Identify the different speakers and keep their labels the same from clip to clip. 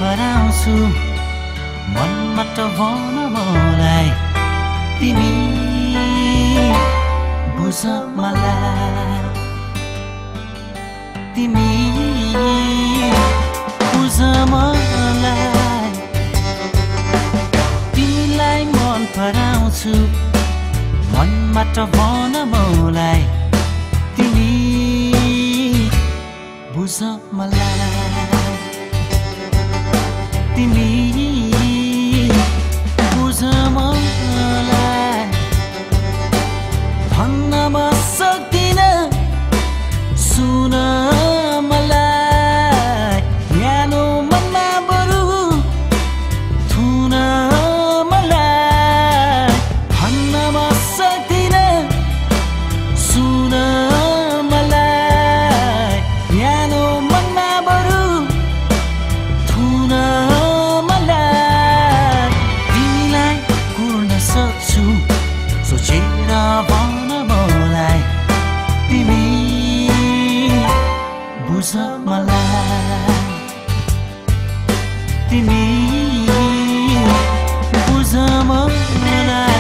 Speaker 1: पराउँछु मनमा त भन मलाई तिमी बुझ मलाई तिमी बुझ मलाई तिमीलाई मन पराउँछु मनमा त भन मलाई तिमी बुझ मलाई तिमी बुझ मलाई भन्न म सक्दिन सुन मलाई न्यानो मनमा बरु थुन मलाई भन्न म सक्दिन सुन मलाई न्यानो मनमा बरु थुन मलाई तिमीलाई कुर्न सक्छु सोचेर भन मलाई तिमी बुझ मलाई तिमी बुझ मलाई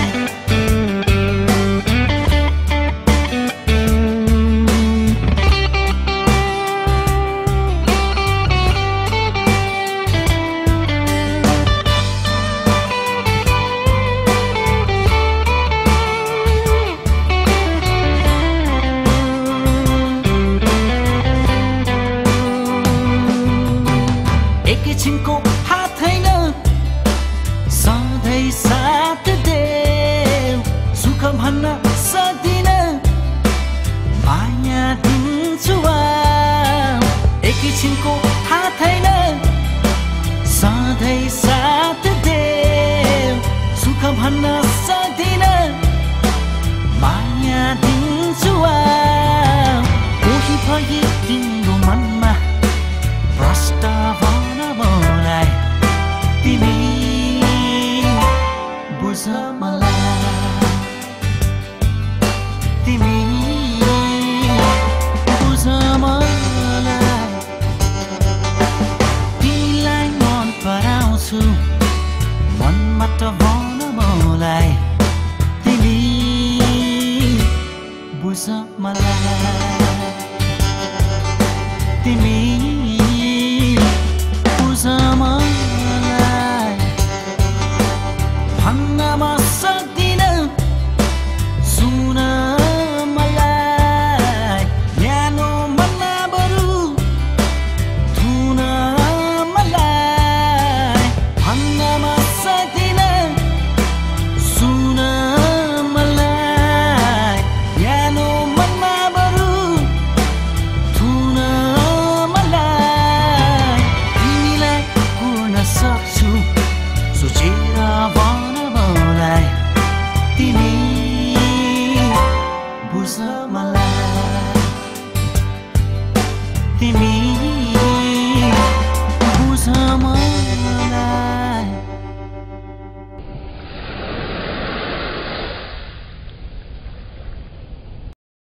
Speaker 1: एकैछिनको हात होइन सधैँ साथ देऊ सुख भन्न सक्दिन माया दिन्छु एकैछिनको हात होइन सधैँ साथ देऊ सुख भन्न सक्दिन माया दिन्छु कोही भए तिम्रो मनमा प्रष्ट मलाई तिमी बुझ मलाई तिमी बुझ मलाई तिमीलाई मन पराउँछु मनमा त भन मलाई तिमी बुझ मलाई तिमी मलाई भन्न म सक्दिन सुन मलाई न्यानो मनमा बरु थुन मलाई भन्न म सक्दिन सुन मलाई न्यानो मनमा बरु थुन सक्छु सोचेर भन मलाई तिमी बुझ मलाई तिमी